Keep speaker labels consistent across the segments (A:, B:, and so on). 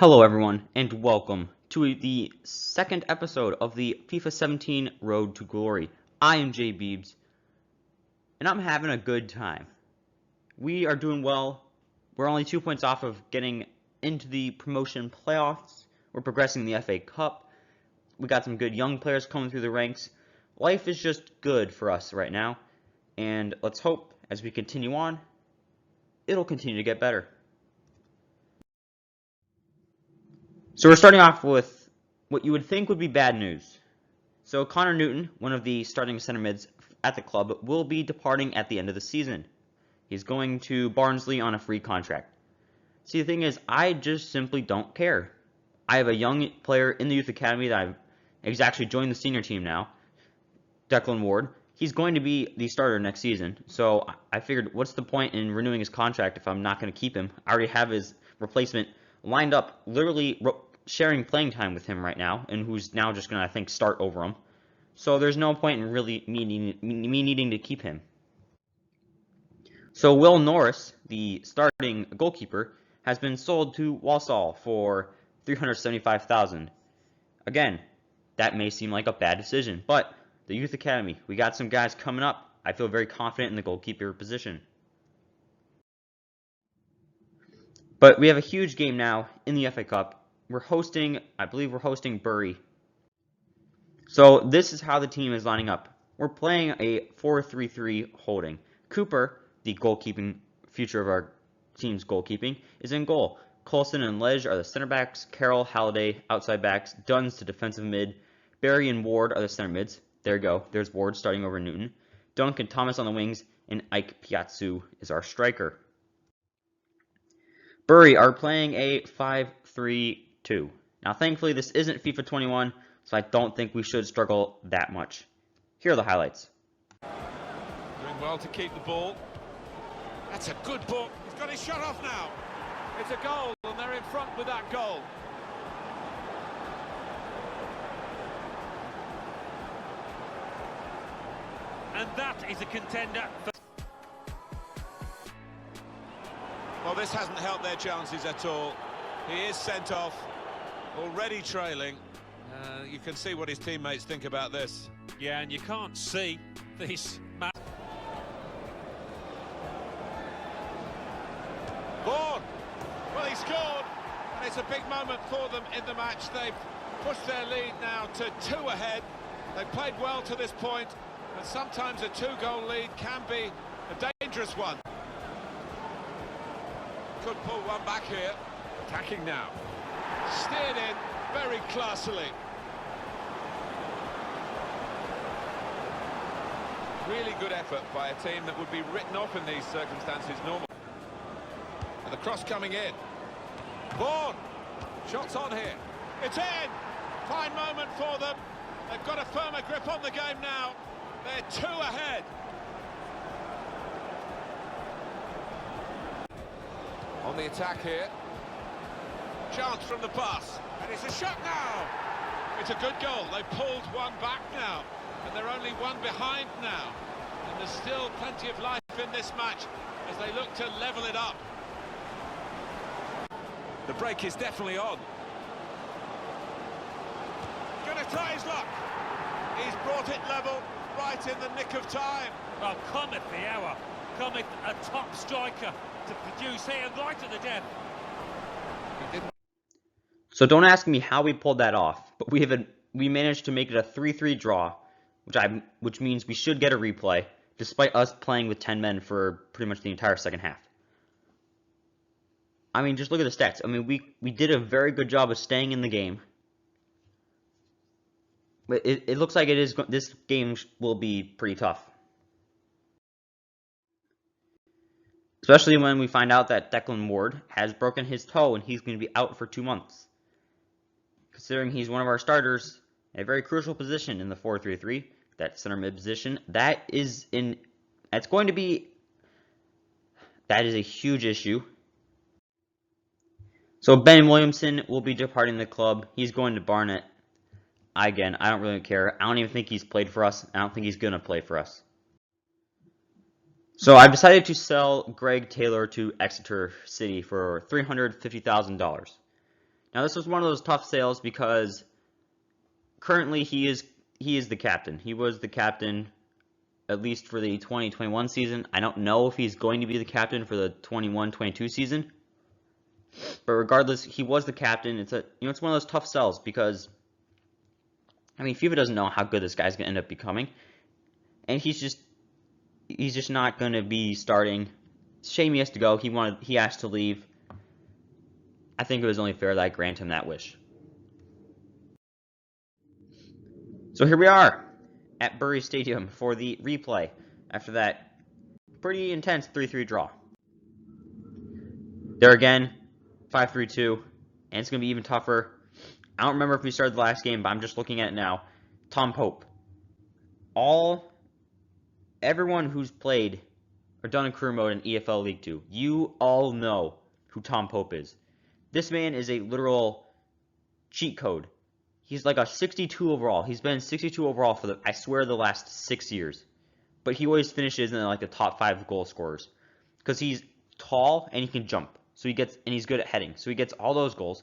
A: Hello everyone, and welcome to the second episode of the FIFA 17 Road to Glory. I am Jay Beebs, and I'm having a good time. We are doing well. We're only 2 points off of getting into the promotion playoffs. We're progressing in the FA Cup. We got some good young players coming through the ranks. Life is just good for us right now, and let's hope as we continue on, it'll continue to get better. So we're starting off with what you would think would be bad news. So Connor Newton, one of the starting center mids at the club, will be departing at the end of the season. He's going to Barnsley on a free contract. See, the thing is, I just simply don't care. I have a young player in the youth academy that he's actually joined the senior team now, Declan Ward. He's going to be the starter next season, so I figured what's the point in renewing his contract if I'm not going to keep him? I already have his replacement lined up, literally sharing playing time with him right now, and who's now just going to, I think, start over him. So there's no point in really me needing to keep him. So Will Norris, the starting goalkeeper, has been sold to Walsall for $375,000. Again, that may seem like a bad decision, but the youth academy, we got some guys coming up. I feel very confident in the goalkeeper position. But we have a huge game now in the FA Cup. I believe we're hosting Bury. So this is how the team is lining up. We're playing a 4-3-3 holding. Cooper, the goalkeeping future of our team's goalkeeping, is in goal. Coulson and Ledge are the center backs. Carroll, Halliday, outside backs. Duns to defensive mid. Barry and Ward are the center mids. There you go. There's Ward starting over Newton. Duncan Thomas on the wings, and Ike Piazzu is our striker. Bury are playing a 5-3-2. Now, thankfully, this isn't FIFA 21, so I don't think we should struggle that much. Here are the highlights.
B: Doing well to keep the ball. That's a good ball. He's got his shot off now. It's a goal, and they're in front with that goal. And that is a contender for... Well, this hasn't helped their chances at all. He is sent off, already trailing. You can see what his teammates think about this.
C: Yeah, and you can't see this match.
B: Vaughan! Well, he scored, and it's a big moment for them in the match. They've pushed their lead now to 2 ahead. They've played well to this point, and sometimes a 2-goal lead can be a dangerous one. Could pull one back here. Attacking now. Steered in very classily. Really good effort by a team that would be written off in these circumstances normally. And the cross coming in. Vaughan! Shots on here. It's in! Fine moment for them. They've got a firmer grip on the game now. They're 2 ahead. On the attack here. Chance from the pass. And it's a shot now. It's a good goal. They pulled one back now. And they're only one behind now. And there's still plenty of life in this match as they look to level it up. The break is definitely on. Gonna try his luck. He's brought it level right in the nick of time.
C: Well, cometh the hour. Cometh a top striker to produce here right at the death.
A: So don't ask me how we pulled that off, but we managed to make it a 3-3 draw, which means we should get a replay, despite us playing with 10 men for pretty much the entire second half. I mean, just look at the stats. I mean, we did a very good job of staying in the game. But it looks like this game will be pretty tough. Especially when we find out that Declan Ward has broken his toe and he's going to be out for 2 months. Considering he's one of our starters, a very crucial position in the 4-3-3, that center mid position, that is a huge issue. So Ben Williamson will be departing the club. He's going to Barnet. Again, I don't really care. I don't even think he's played for us. I don't think he's going to play for us. So I've decided to sell Greg Taylor to Exeter City for $350,000. Now, this was one of those tough sales because currently he is the captain. He was the captain at least for the 2021 season. I don't know if he's going to be the captain for the 21-22 season. But regardless, he was the captain. It's one of those tough sells because I mean, FIFA doesn't know how good this guy's going to end up becoming. And he's just not going to be starting. Shame he has to go. He asked to leave. I think it was only fair that I grant him that wish. So here we are at Bury Stadium for the replay after that pretty intense 3-3 draw. There again, 5-3-2, and it's going to be even tougher. I don't remember if we started the last game, but I'm just looking at it now. Tom Pope. Everyone who's played or done in career mode in EFL League 2, you all know who Tom Pope is. This man is a literal cheat code. He's like a 62 overall. He's been 62 overall for I swear, the last 6 years. But he always finishes in like the top 5 goal scorers. Because he's tall and he can jump. And he's good at heading. So he gets all those goals.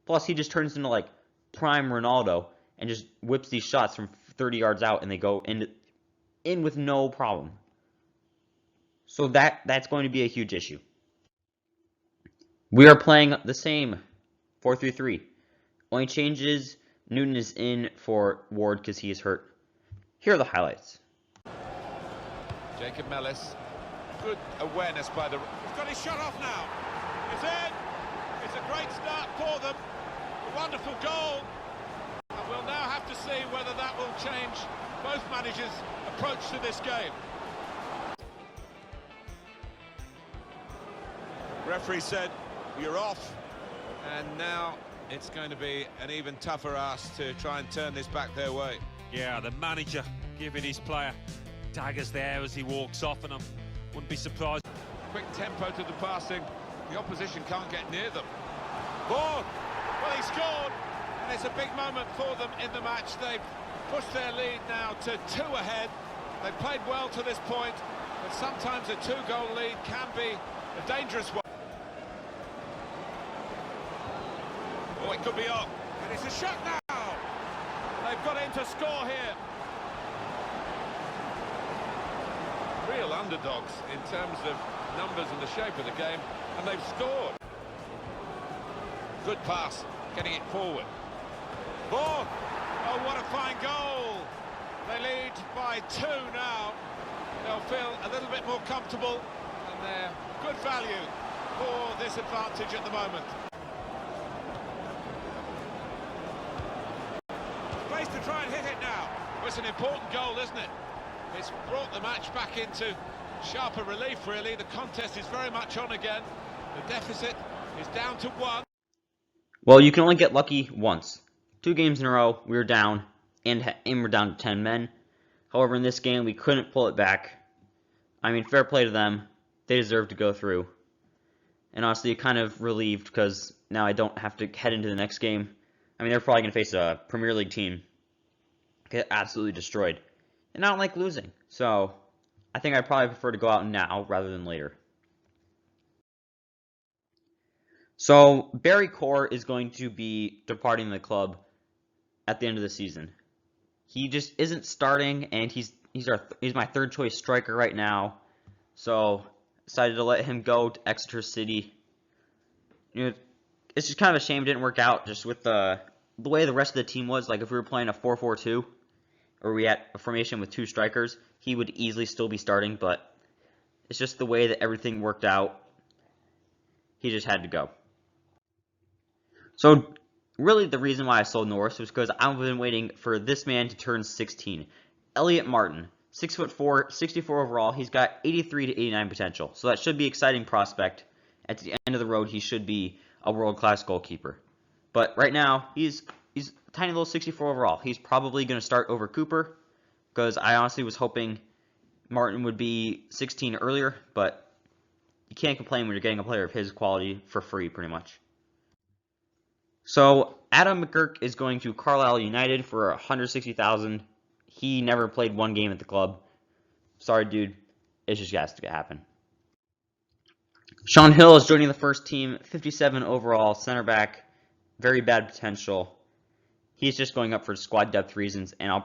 A: Plus he just turns into like prime Ronaldo and just whips these shots from 30 yards out and they go in with no problem. So that's going to be a huge issue. We are playing the same 4-3-3. Only changes, Newton is in for Ward because he is hurt. Here are the highlights.
B: Jacob Mellis, good awareness by he's got his shot off now. It's in. It's a great start for them. A wonderful goal. And we'll now have to see whether that will change both managers' approach to this game. Referee said, you're off. And now it's going to be an even tougher ask to try and turn this back their way.
C: Yeah, the manager giving his player daggers there as he walks off, and I wouldn't be surprised.
B: Quick tempo to the passing. The opposition can't get near them. Bourne! Well, he scored, and it's a big moment for them in the match. They've pushed their lead now to 2 ahead. They've played well to this point, but sometimes a 2-goal lead can be a dangerous one. Oh, it could be on. And it's a shot now. They've got in to score here. Real underdogs in terms of numbers and the shape of the game, and they've scored. Good pass, getting it forward. Bourne! Oh, what a fine goal! They lead by 2 now. They'll feel a little bit more comfortable, and they're good value for this advantage at the moment. Place to try and hit it now. Well, it's an important goal, isn't it? It's brought the match back into sharper relief, really. The contest is very much on again. The deficit is down to 1.
A: Well, you can only get lucky once. 2 games in a row, we were down, and we're down to 10 men. However, in this game, we couldn't pull it back. I mean, fair play to them. They deserve to go through. And honestly, kind of relieved because now I don't have to head into the next game. I mean, they're probably going to face a Premier League team. Get absolutely destroyed. And I don't like losing. So, I think I'd probably prefer to go out now rather than later. So, Barry Core is going to be departing the club at the end of the season. He just isn't starting, and he's my third choice striker right now. So, decided to let him go to Exeter City. You know, it's just kind of a shame it didn't work out just with the way the rest of the team was. Like, if we were playing a 4-4-2, or we had a formation with 2 strikers, he would easily still be starting, but it's just the way that everything worked out. He just had to go. So, really the reason why I sold Norris was because I've been waiting for this man to turn 16. Elliot Martin, 6'4", 64 overall. He's got 83 to 89 potential. So that should be an exciting prospect. At the end of the road, he should be a world-class goalkeeper. But right now, he's a tiny little 64 overall. He's probably going to start over Cooper, because I honestly was hoping Martin would be 16 earlier, but you can't complain when you're getting a player of his quality for free, pretty much. So, Adam McGurk is going to Carlisle United for $160,000. He never played 1 game at the club. Sorry, dude. It just has to happen. Sean Hill is joining the first team, 57 overall, center back. very bad potential. He's just going up for squad depth reasons, and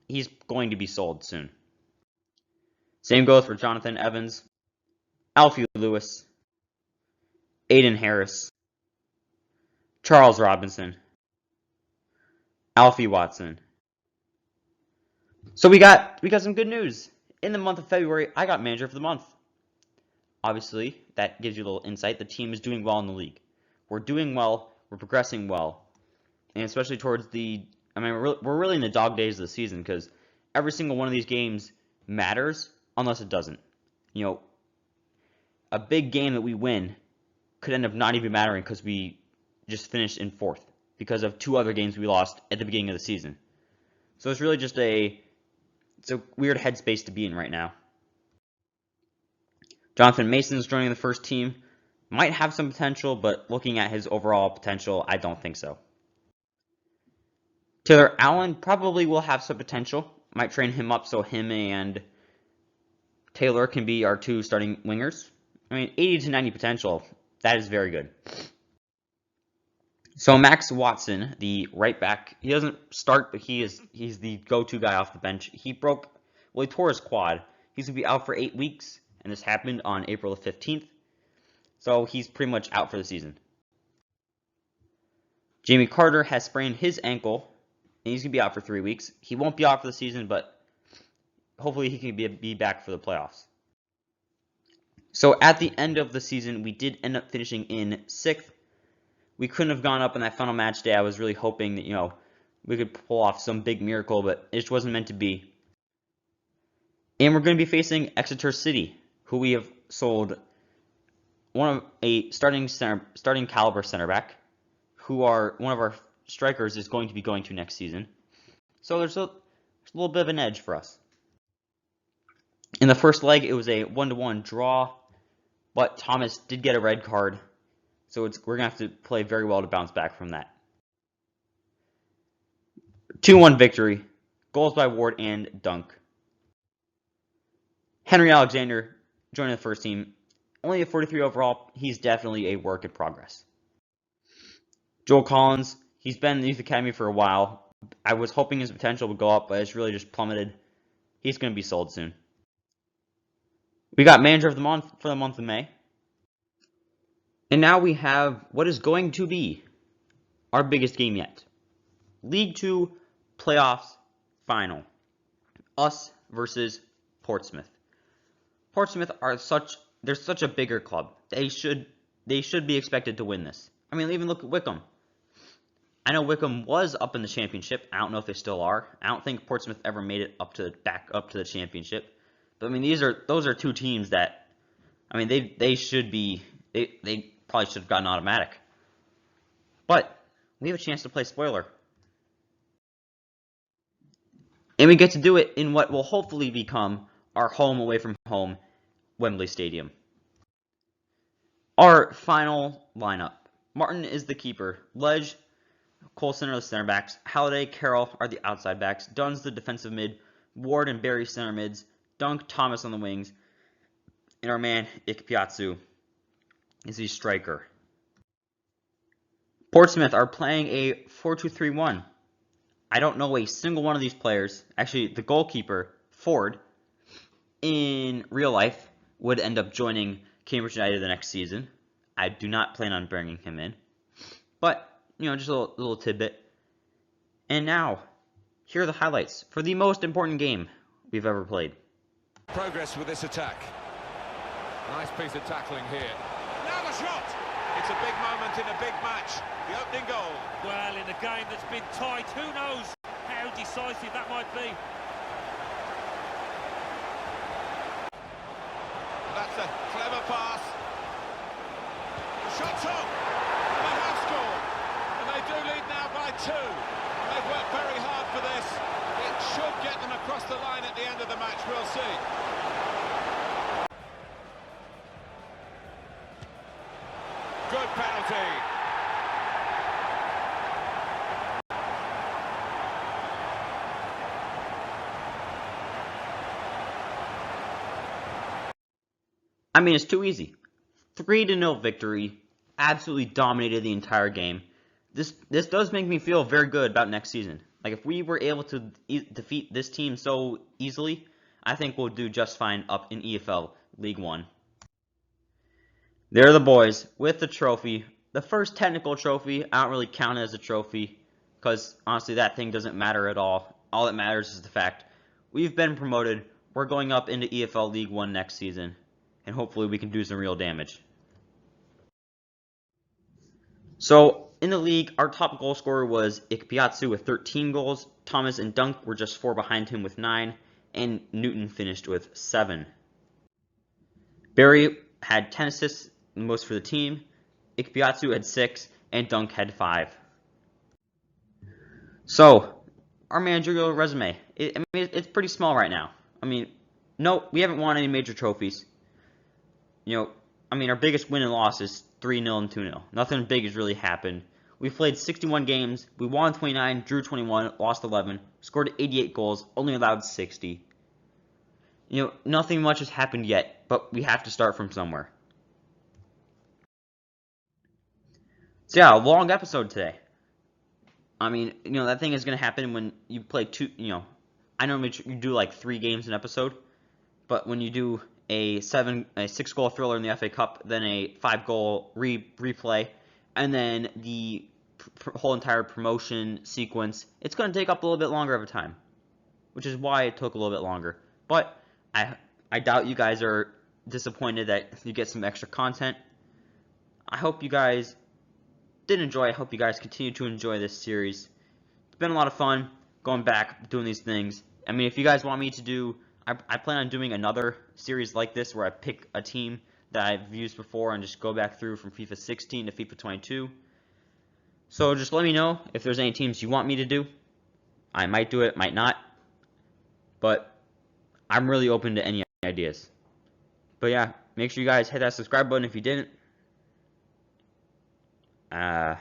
A: he's going to be sold soon. Same goes for Jonathan Evans, Alfie Lewis, Aiden Harris, Charles Robinson, Alfie Watson. So we got some good news. In the month of February, I got manager for the month. Obviously, that gives you a little insight. The team is doing well in the league. We're doing well. We're progressing well. And especially towards we're really in the dog days of the season because every single one of these games matters unless it doesn't. You know, a big game that we win could end up not even mattering because we just finished in 4th because of 2 other games we lost at the beginning of the season. So it's really just it's a weird headspace to be in right now. Jonathan Mason's joining the first team. Might have some potential, but looking at his overall potential, I don't think so. Taylor Allen probably will have some potential. Might train him up so him and Taylor can be our 2 starting wingers. 80 to 90 potential. That is very good. So Max Watson, the right back, he doesn't start, but he's the go-to guy off the bench. He tore his quad. He's going to be out for 8 weeks, and this happened on April the 15th. So he's pretty much out for the season. Jamie Carter has sprained his ankle, and he's going to be out for 3 weeks. He won't be out for the season, but hopefully he can be back for the playoffs. So at the end of the season, we did end up finishing in 6th. We couldn't have gone up in that final match day. I was really hoping that, we could pull off some big miracle, but it just wasn't meant to be. And we're going to be facing Exeter City, who we have sold a starting caliber center back, who are one of our strikers is going to be going to next season. So there's a little bit of an edge for us. In the first leg, it was a 1-1 draw, but Thomas did get a red card. So we're going to have to play very well to bounce back from that. 2-1 victory. Goals by Ward and Dunk. Henry Alexander joining the first team. Only a 43 overall. He's definitely a work in progress. Joel Collins. He's been in the youth academy for a while. I was hoping his potential would go up, but it's really just plummeted. He's going to be sold soon. We got manager of the month for the month of May. And now we have what is going to be our biggest game yet. League 2 playoffs final. Us versus Portsmouth. Portsmouth they're such a bigger club. They should be expected to win this. Even look at Wickham. I know Wickham was up in the championship. I don't know if they still are. I don't think Portsmouth ever made it back up to the championship. But those are 2 teams that they should be they probably should have gotten automatic. But we have a chance to play spoiler. And we get to do it in what will hopefully become our home away from home, Wembley Stadium. Our final lineup. Martin is the keeper. Ledge, Coulson are the center backs. Halliday, Carroll are the outside backs. Dunn's the defensive mid. Ward and Barry center mids. Dunk, Thomas on the wings. And our man, Ikpiatsu, is the striker. Portsmouth are playing a 4-2-3-1. I don't know a single one of these players. Actually, the goalkeeper, Ford, in real life, would end up joining Cambridge United the next season. I do not plan on bringing him in. But, just a little tidbit. And now, here are the highlights for the most important game we've ever played.
B: Progress with this attack. Nice piece of tackling here. Now the shot! It's a big moment in a big match. The opening goal.
C: Well, in a game that's been tight, who knows how decisive that might be.
B: That's a clever pass. The shot's on. They have scored. And they do lead now by 2. They've worked very hard for this. It should get them across the line at the end of the match. We'll see. Good penalty.
A: It's too easy. 3-0 victory. Absolutely dominated the entire game. this does make me feel very good about next season. Like, if we were able to defeat this team so easily, I think we'll do just fine up in EFL League One. There are the boys with the trophy. The first technical trophy. I don't really count it as a trophy because, honestly, that thing doesn't matter at all. All that matters is the fact we've been promoted. We're going up into EFL League One next season, and hopefully we can do some real damage. So, in the league, our top goal scorer was Ikpiatsu with 13 goals. Thomas and Dunk were just 4 behind him with 9, and Newton finished with 7. Barry had 10 assists, the most for the team. Ikpiatsu had 6, and Dunk had 5. So, our managerial resume. It's pretty small right now. No, we haven't won any major trophies. Our biggest win and loss is 3-0 and 2-0. Nothing big has really happened. We've played 61 games. We won 29, drew 21, lost 11, scored 88 goals, only allowed 60. Nothing much has happened yet, but we have to start from somewhere. So yeah, a long episode today. That thing is going to happen when you play I normally do like 3 games an episode, but when you do a 6-goal thriller in the FA Cup, then a 5-goal replay, and then the whole entire promotion sequence, it's going to take up a little bit longer of a time, which is why it took a little bit longer. But I doubt you guys are disappointed that you get some extra content. I hope you guys did enjoy. I hope you guys continue to enjoy this series. It's been a lot of fun going back, doing these things. If you guys want me to do, I plan on doing another series like this where I pick a team that I've used before and just go back through from FIFA 16 to FIFA 22. So just let me know if there's any teams you want me to do. I might do it, might not. But I'm really open to any ideas. But yeah, make sure you guys hit that subscribe button if you didn't. Yeah,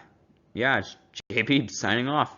A: it's JP signing off.